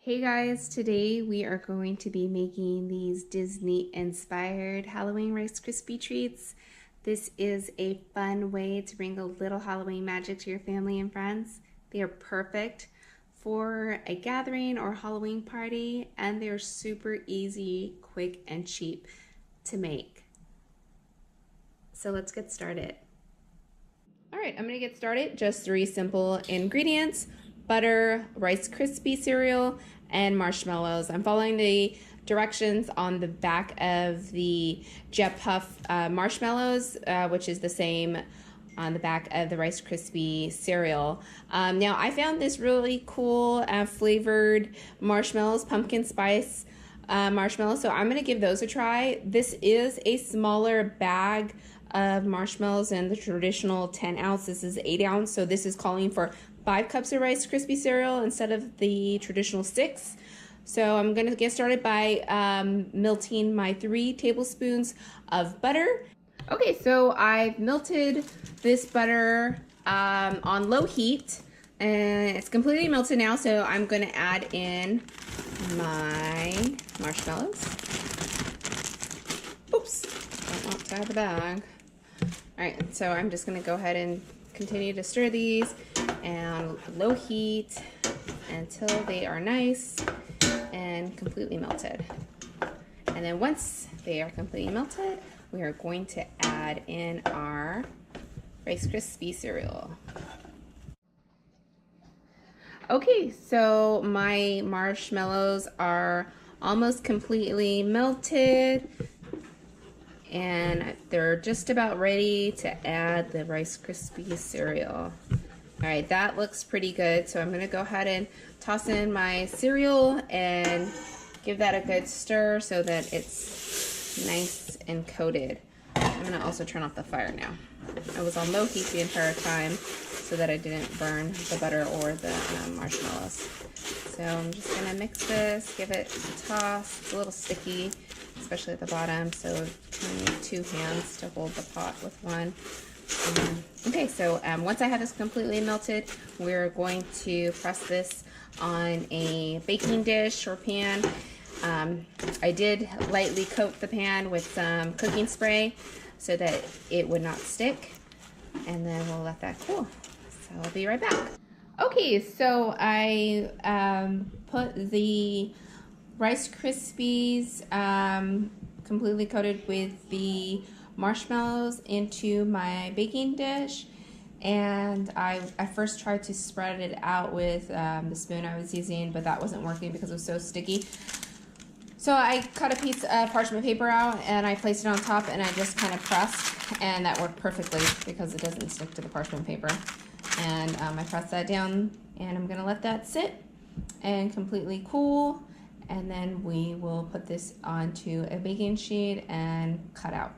Hey guys, today we are going to be making these Disney-inspired Halloween Rice Krispie Treats. This is a fun way to bring a little Halloween magic to your family and friends. They are perfect for a gathering or Halloween party, and they're super easy, quick, and cheap to make. So let's get started. All right, I'm gonna get started. Just 3 simple ingredients: butter, Rice Krispie cereal, and marshmallows. I'm following the directions on the back of the Jet Puff marshmallows, which is the same on the back of the Rice Krispie cereal. Now, I found this really cool flavored marshmallows, pumpkin spice marshmallows, so I'm gonna give those a try. This is a smaller bag of marshmallows than the traditional 10 ounce. This is 8 ounce, so this is calling for 5 cups of Rice Krispie cereal instead of the traditional 6. So I'm gonna get started by melting my 3 tablespoons of butter. Okay, so I've melted this butter on low heat, and it's completely melted now, so I'm gonna add in my marshmallows. Oops, don't want to add the bag. All right, so I'm just gonna go ahead and continue to stir these and low heat until they are nice and completely melted. And then once they are completely melted, we are going to add in our Rice Krispie cereal. Okay, so my marshmallows are almost completely melted, and they're just about ready to add the Rice Krispie cereal. All right, that looks pretty good, so I'm gonna go ahead and toss in my cereal and give that a good stir so that it's nice and coated. I'm gonna also turn off the fire now. I was on low heat the entire time so that I didn't burn the butter or the marshmallows. So I'm just gonna mix this, give it a toss. It's a little sticky, especially at the bottom, so you need 2 hands to hold the pot with one. Okay, so once I have this completely melted, we're going to press this on a baking dish or pan. I did lightly coat the pan with some cooking spray so that it would not stick, and then we'll let that cool. So I'll be right back. Okay, so I put the Rice Krispies completely coated with the marshmallows into my baking dish, and I first tried to spread it out with the spoon I was using, but that wasn't working because it was so sticky. So I cut a piece of parchment paper out and I placed it on top, and I just kind of pressed, and that worked perfectly because it doesn't stick to the parchment paper. And I pressed that down, and I'm gonna let that sit and completely cool, and then we will put this onto a baking sheet and cut out.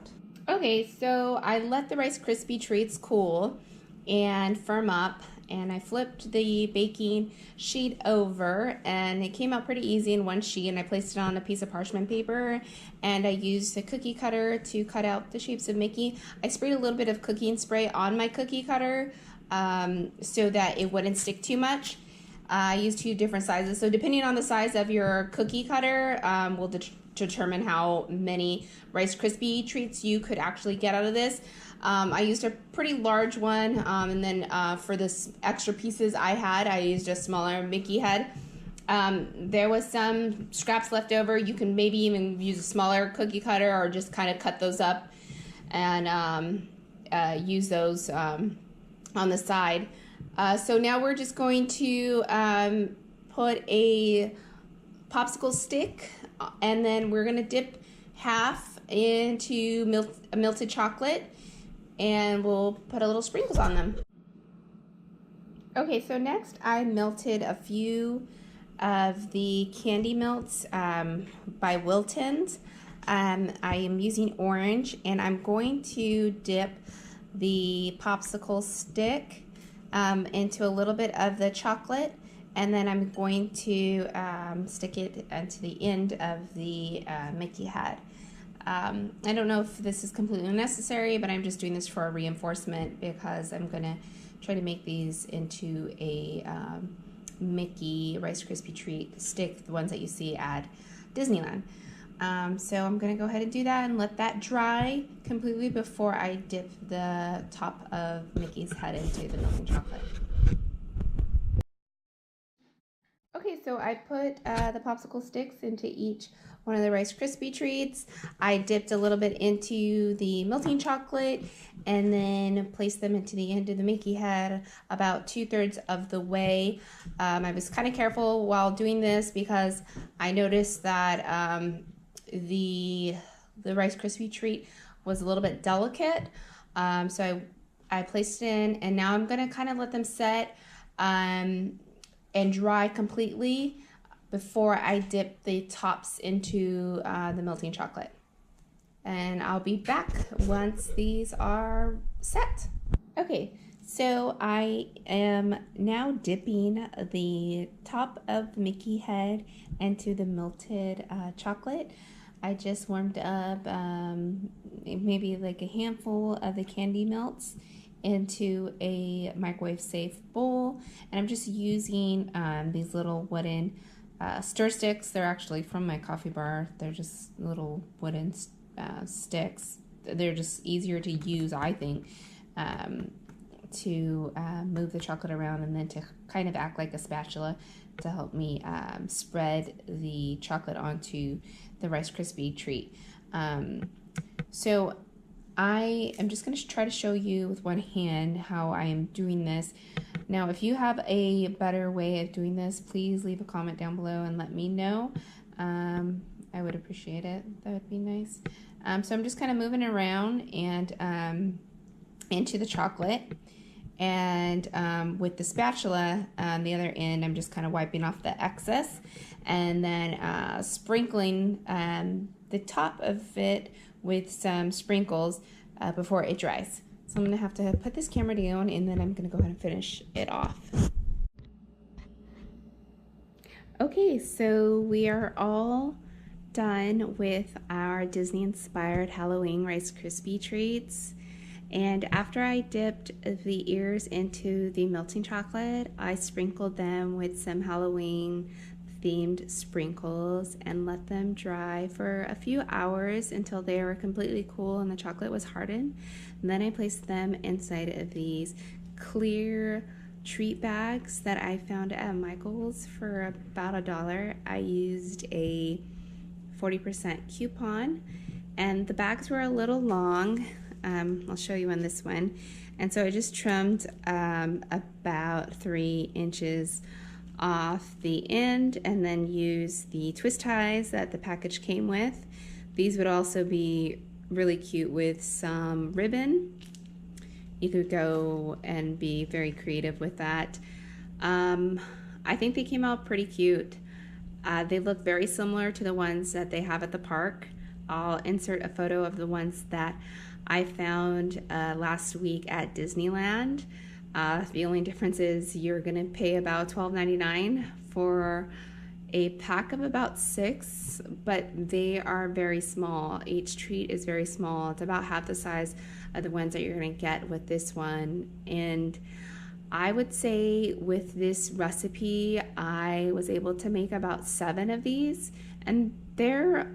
Okay, so I let the Rice Krispie Treats cool and firm up, and I flipped the baking sheet over, and it came out pretty easy in one sheet, and I placed it on a piece of parchment paper, and I used a cookie cutter to cut out the shapes of Mickey. I sprayed a little bit of cooking spray on my cookie cutter so that it wouldn't stick too much. I used 2 different sizes, so depending on the size of your cookie cutter will determine how many Rice Krispie Treats you could actually get out of this. I used a pretty large one, and then for this extra pieces I used a smaller Mickey head. There was some scraps left over. You can maybe even use a smaller cookie cutter or just kind of cut those up and use those on the side. So now we're just going to put a popsicle stick, and then we're gonna dip half into melted chocolate, and we'll put a little sprinkles on them. Okay, so next I melted a few of the candy melts by Wilton's. I am using orange, and I'm going to dip the popsicle stick into a little bit of the chocolate, and then I'm going to stick it into the end of the Mickey head. I don't know if this is completely necessary, but I'm just doing this for a reinforcement because I'm gonna try to make these into a Mickey Rice Krispie Treat stick, the ones that you see at Disneyland. So I'm going to go ahead and do that and let that dry completely before I dip the top of Mickey's head into the melting chocolate. Okay, so I put the popsicle sticks into each one of the Rice Krispie Treats. I dipped a little bit into the melting chocolate and then placed them into the end of the Mickey head about 2/3 of the way. I was kind of careful while doing this because I noticed that the Rice Krispie Treat was a little bit delicate. So I placed it in, and now I'm going to kind of let them set and dry completely before I dip the tops into the melting chocolate. And I'll be back once these are set. Okay, so I am now dipping the top of the Mickey head into the melted chocolate. I just warmed up maybe like a handful of the candy melts into a microwave safe bowl, and I'm just using these little wooden stir sticks. They're actually from my coffee bar. They're just little wooden sticks. They're just easier to use, I think, to move the chocolate around, and then to kind of act like a spatula to help me spread the chocolate onto the Rice Krispie treat. So I am just going to try to show you with one hand how I am doing this. Now, if you have a better way of doing this, please leave a comment down below and let me know. I would appreciate it. That would be nice. So I'm just kind of moving around and into the chocolate. And with the spatula on the other end, I'm just kind of wiping off the excess and then sprinkling the top of it with some sprinkles before it dries. So I'm going to have to put this camera down, and then I'm going to go ahead and finish it off. Okay, so we are all done with our Disney-inspired Halloween Rice Krispie Treats. And after I dipped the ears into the melting chocolate, I sprinkled them with some Halloween themed sprinkles and let them dry for a few hours until they were completely cool and the chocolate was hardened. And then I placed them inside of these clear treat bags that I found at Michael's for about $1. I used a 40% coupon, and the bags were a little long. I'll show you on this one. And so I just trimmed about 3 inches off the end and then use the twist ties that the package came with. These would also be really cute with some ribbon. You could go and be very creative with that. I think they came out pretty cute. They look very similar to the ones that they have at the park. I'll insert a photo of the ones that I found last week at Disneyland. The only difference is you're gonna pay about $12.99 for a pack of about 6, but they are very small. Each treat is very small. It's about half the size of the ones that you're gonna get with this one. And I would say with this recipe, I was able to make about 7 of these, and they're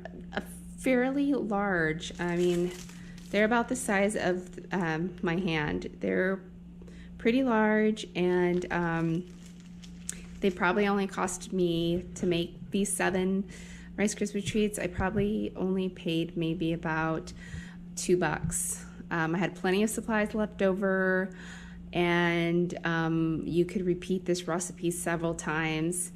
fairly large. I mean, they're about the size of my hand. They're pretty large, and they probably only cost me to make these 7 Rice Krispie Treats. I probably only paid maybe about $2. I had plenty of supplies left over, and you could repeat this recipe several times.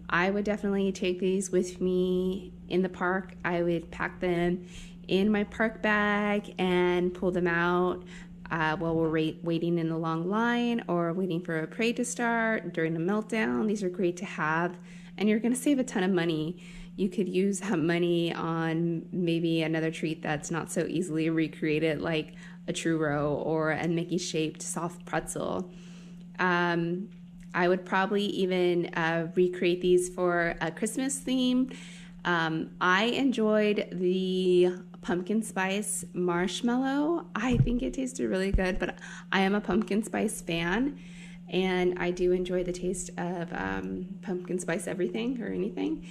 I would definitely take these with me in the park. I would pack them in my park bag and pull them out while we're waiting in the long line or waiting for a parade to start during the meltdown. These are great to have, and you're going to save a ton of money. You could use that money on maybe another treat that's not so easily recreated, like a churro or a Mickey-shaped soft pretzel. I would probably even recreate these for a Christmas theme. I enjoyed the pumpkin spice marshmallow. I think it tasted really good, but I am a pumpkin spice fan, and I do enjoy the taste of pumpkin spice everything or anything.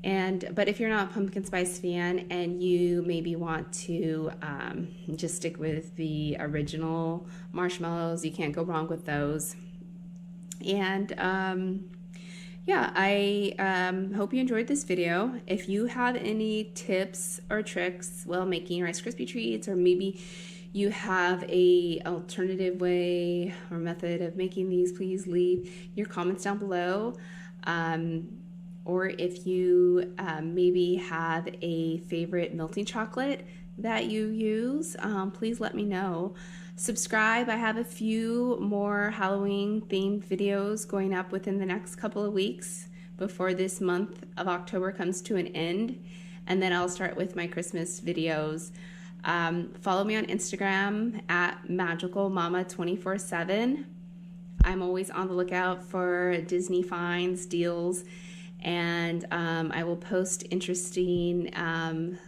But if you're not a pumpkin spice fan and you maybe want to just stick with the original marshmallows, you can't go wrong with those. And yeah, I hope you enjoyed this video. If you have any tips or tricks while making Rice Krispie Treats, or maybe you have a alternative way or method of making these, please leave your comments down below. Or if you maybe have a favorite melting chocolate that you use, please let me know. Subscribe. I have a few more Halloween themed videos going up within the next couple of weeks before this month of October comes to an end, and then I'll start with my Christmas videos. Follow me on Instagram at magicalmama247. I'm always on the lookout for Disney finds, deals, and I will post interesting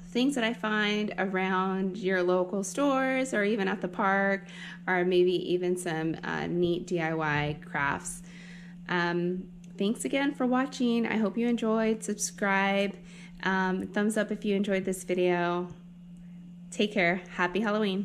things that I find around your local stores or even at the park, or maybe even some neat DIY crafts. Thanks again for watching. I hope you enjoyed. Subscribe. Thumbs up if you enjoyed this video. Take care. Happy Halloween.